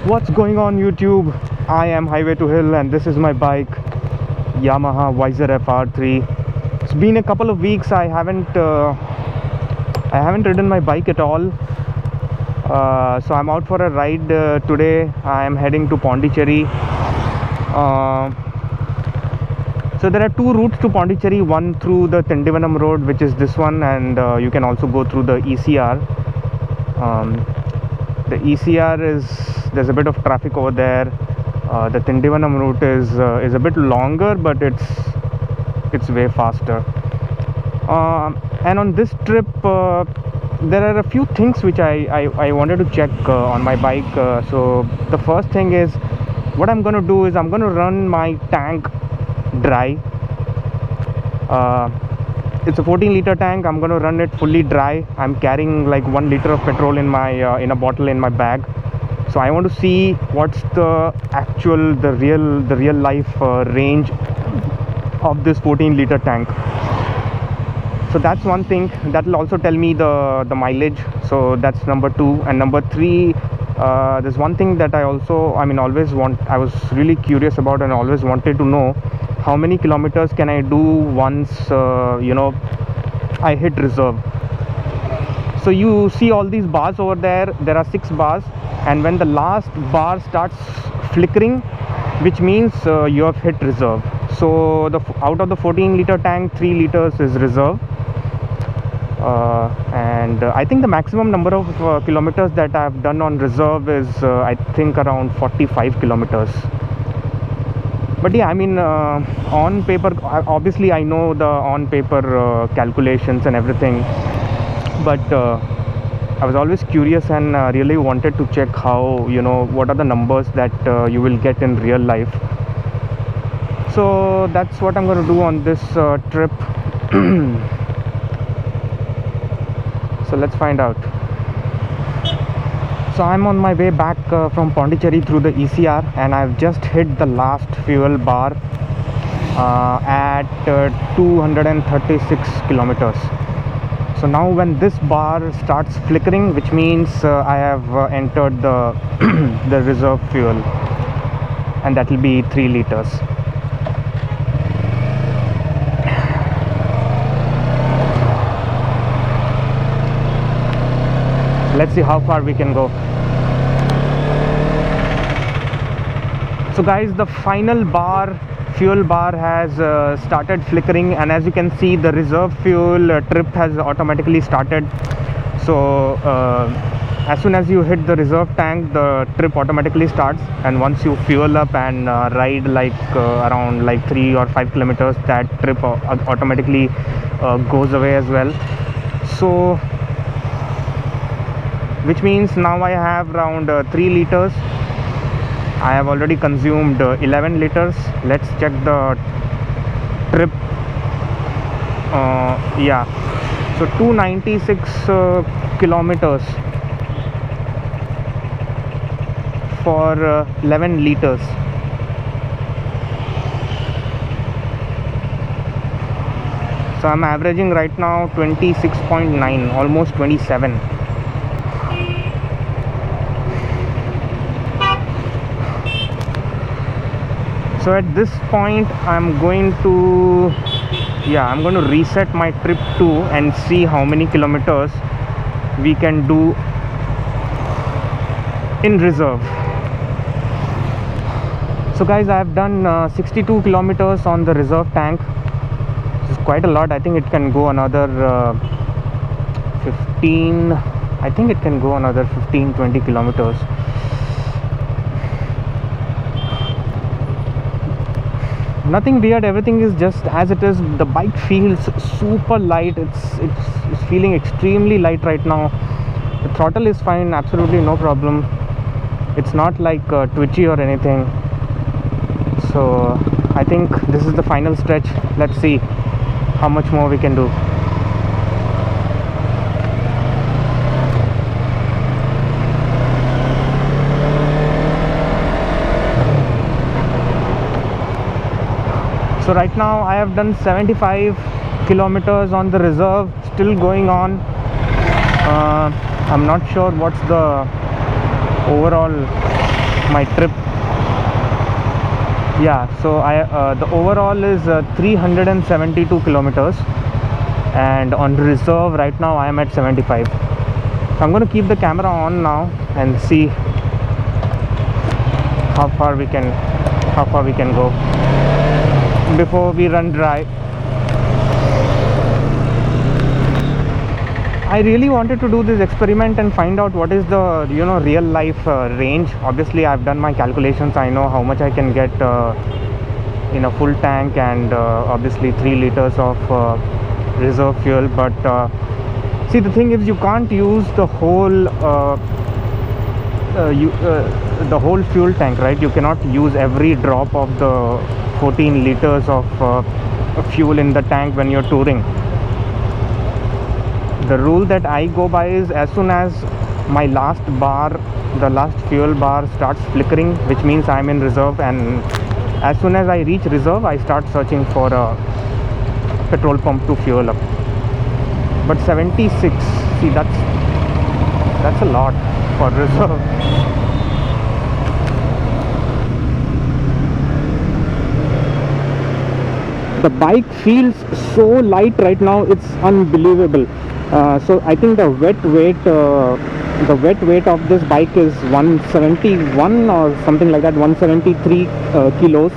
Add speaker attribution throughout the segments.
Speaker 1: What's going on YouTube? I am Highway to Hill and this is my bike, Yamaha YZF R3. It's been a couple of weeks. I haven't ridden my bike at all. So I'm out for a ride today. I am heading to Pondicherry. So there are two routes to Pondicherry, one through the Tindivanam road, which is this one, and you can also go through the ECR. The ECR there's a bit of traffic over there. The Tindivanam route is a bit longer, but it's way faster. And on this trip, there are a few things which I wanted to check on my bike. So the first thing is, what I'm going to do is I'm going to run my tank dry. It's a 14-liter tank. I'm going to run it fully dry. I'm carrying like 1 liter of petrol in a bottle in my bag. So I want to see what's the real life range of this 14-liter tank. So that's one thing. That will also tell me the mileage. So that's number 2. And number 3, there's one thing that I was really curious about and always wanted to know: how many kilometers can I do once I hit reserve. So you see all these bars over there. There are 6 bars, and when the last bar starts flickering, which means you have hit reserve. So out of the 14-liter tank, 3 liters is reserve. And I think the maximum number of kilometers that I've done on reserve is I think around 45 kilometers. But yeah, on paper, obviously I know the on paper calculations and everything, but I was always curious and really wanted to check how, what are the numbers that you will get in real life. So that's what I'm going to do on this trip. So let's find out. So I'm on my way back from Pondicherry through the ECR, and I've just hit the last fuel bar at 236 kilometers. So now when this bar starts flickering, which means I have entered the the reserve fuel, and that will be 3 liters. Let's see how far we can go. So guys, the final fuel bar has started flickering, and as you can see, the reserve fuel trip has automatically started. So as soon as you hit the reserve tank, the trip automatically starts, and once you fuel up and ride around 3 or 5 kilometers, that trip automatically goes away as well. So which means now I have around 3 liters. I have already consumed 11 liters. Let's check the trip. Yeah, so 296 kilometers for 11 liters. So I'm averaging right now 26.9, almost 27. So at this point, I'm going to reset my trip too and see how many kilometers we can do in reserve. So guys, I have done 62 kilometers on the reserve tank. This is quite a lot. I think it can go another 15-20 kilometers. Nothing weird, everything is just as it is. The bike feels super light. It's feeling extremely light right now. The throttle is fine, absolutely no problem. It's not like twitchy or anything. So I think this is the final stretch. Let's see how much more we can do. So right now I have done 75 kilometers on the reserve, still going on. I'm not sure what's the overall my trip. Yeah, so the overall is 372 kilometers, and on reserve right now I am at 75. So I'm going to keep the camera on now and see how far we can go before we run dry. I really wanted to do this experiment and find out what is the real life range. Obviously I've done my calculations. I know how much I can get in a full tank, and obviously 3 liters of reserve fuel, but see, the thing is, you can't use the whole fuel tank, right? You cannot use every drop of the 14 liters of fuel in the tank when you're touring. The rule that I go by is, as soon as my last fuel bar starts flickering, which means I'm in reserve, and as soon as I reach reserve, I start searching for a petrol pump to fuel up. But 76, see, that's a lot for reserve. The bike feels so light right now, it's unbelievable. So I think the wet weight of this bike is 171 or something like that, 173 kilos.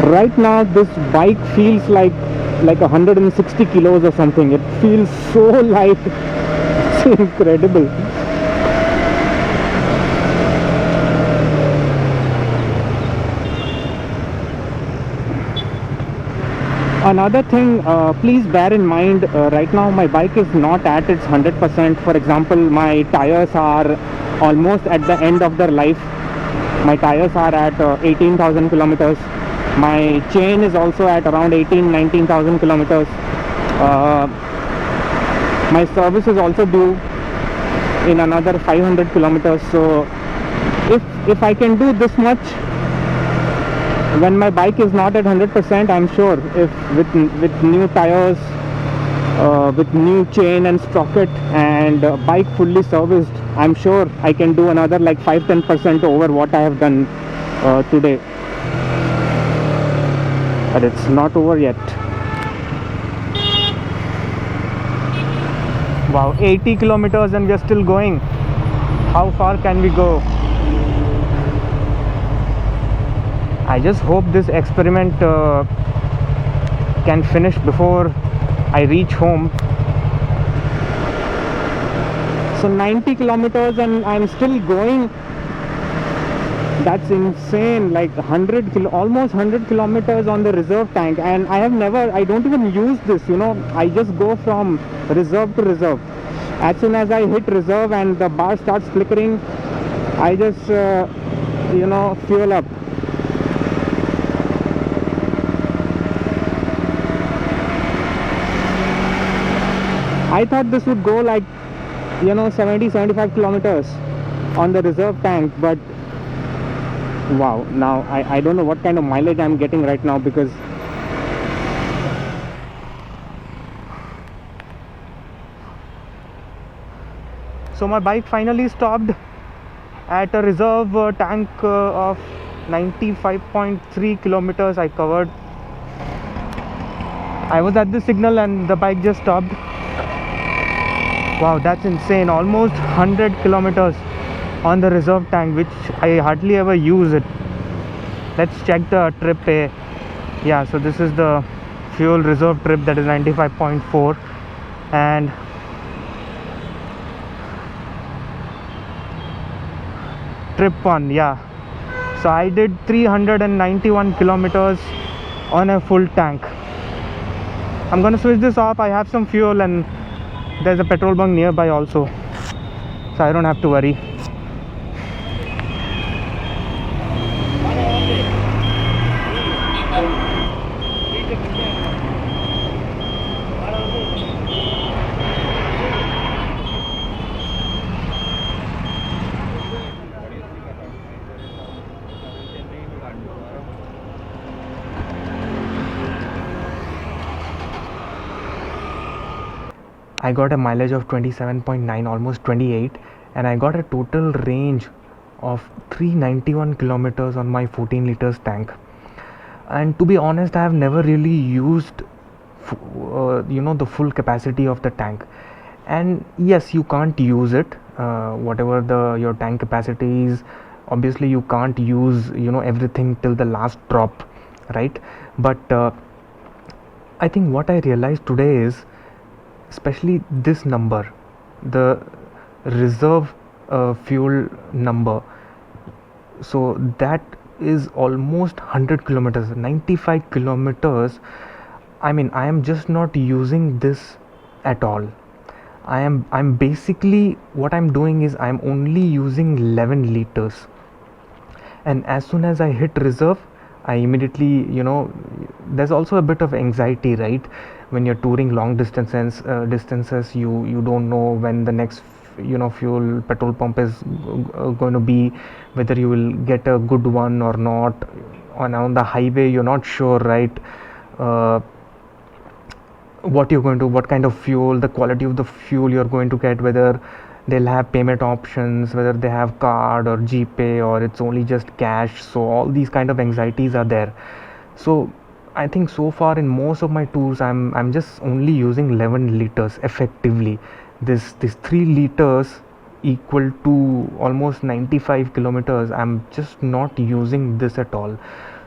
Speaker 1: Right now this bike feels like 160 kilos or something. It feels so light. It's incredible. Another thing, please bear in mind, right now my bike is not at its 100%. For example, my tires are almost at the end of their life. My tires are at 18,000 kilometers. My chain is also at around 19,000 kilometers. My service is also due in another 500 kilometers. So if I can do this much when my bike is not at 100%, I'm sure if with new tires, with new chain and sprocket, and bike fully serviced, I'm sure I can do another like 5-10% over what I have done today. But it's not over yet. Wow, 80 kilometers and we're still going. How far can we go? I just hope this experiment can finish before I reach home. So 90 kilometers and I'm still going. That's insane. Like almost 100 kilometers on the reserve tank, and I don't even use this, I just go from reserve to reserve. As soon as I hit reserve and the bar starts flickering, I just fuel up. I thought this would go like 70-75 kilometers on the reserve tank, but wow, now I don't know what kind of mileage I'm getting right now, because so my bike finally stopped at a reserve tank of 95.3 kilometers I covered. I was at the signal and the bike just stopped. Wow, that's insane. Almost 100 kilometers on the reserve tank, which I hardly ever use it. Let's check the trip. Yeah, so this is the fuel reserve trip, that is 95.4, and trip 1, yeah. So I did 391 kilometers on a full tank. I'm gonna switch this off. I have some fuel and there's a petrol bunk nearby also, so I don't have to worry. I got a mileage of 27.9, almost 28, and I got a total range of 391 kilometers on my 14 liters tank. And to be honest, I have never really used the full capacity of the tank. And yes, you can't use it, whatever the your tank capacity is. Obviously you can't use everything till the last drop, right? But I think what I realized today is, especially this number, the reserve fuel number, so that is almost 100 kilometers, 95 kilometers. I mean, I am just not using this at all. I'm basically, what I'm doing is I'm only using 11 liters, and as soon as I hit reserve, I immediately, there's also a bit of anxiety, right? When you're touring long distances, you don't know when the next fuel petrol pump is going to be, whether you will get a good one or not. On the highway, you're not sure, right? uh, what kind of fuel, the quality of the fuel you're going to get, whether they'll have payment options, whether they have card or GPay, or it's only just cash. So all these kind of anxieties are there. So I think so far in most of my tours, I'm just only using 11 liters effectively. This 3 liters equal to almost 95 kilometers. I'm just not using this at all.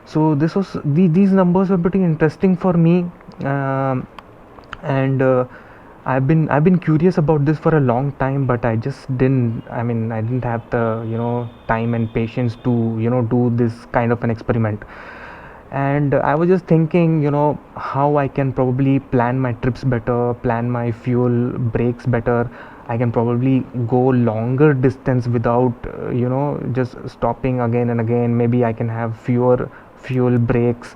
Speaker 1: So these numbers were pretty interesting for me. And I've been curious about this for a long time, but I just didn't, I didn't have the time and patience to do this kind of an experiment. And I was just thinking, how I can probably plan my trips better, plan my fuel breaks better. I can probably go longer distance without just stopping again and again. Maybe I can have fewer fuel breaks,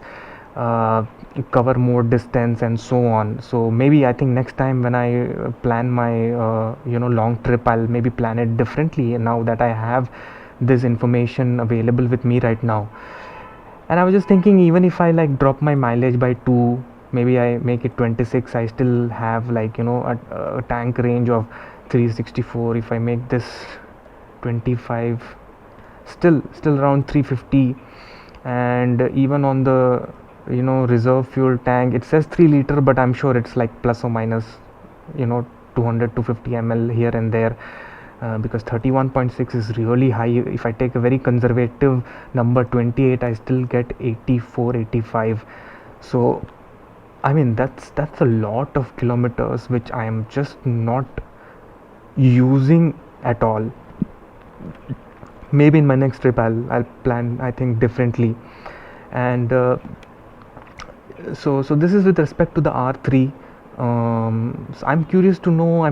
Speaker 1: uh, cover more distance, and so on. So maybe I think next time when I plan my long trip, I'll maybe plan it differently now that I have this information available with me right now. And I was just thinking, even if I like drop my mileage by 2, maybe I make it 26, I still have like a tank range of 364. If I make this 25, still around 350. And even on the reserve fuel tank, it says 3 liter, but I'm sure it's like plus or minus 200 to 50 ml here and there. Because 31.6 is really high. If I take a very conservative number 28, I still get 84, 85. So I mean, that's a lot of kilometers which I am just not using at all. Maybe in my next trip I'll plan, I think, differently. And so this is with respect to the R3. So I'm curious to know,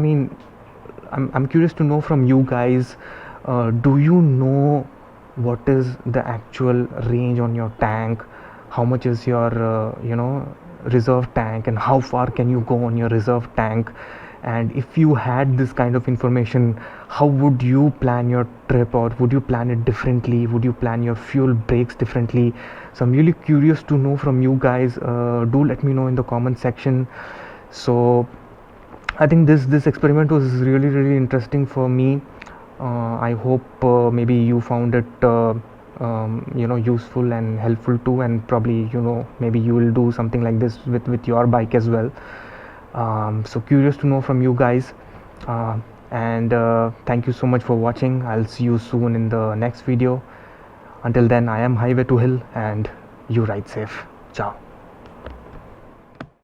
Speaker 1: I'm curious to know from you guys, do you know what is the actual range on your tank? How much is your reserve tank, and how far can you go on your reserve tank? And if you had this kind of information, how would you plan your trip, or would you plan it differently? Would you plan your fuel breaks differently? So I'm really curious to know from you guys. Do let me know in the comment section. So I think this experiment was really interesting for me. I hope maybe you found it useful and helpful too, and probably maybe you will do something like this with your bike as well. So curious to know from you guys. And thank you so much for watching. I'll see you soon in the next video. Until then, I am Highway to Hill, and you ride safe. Ciao.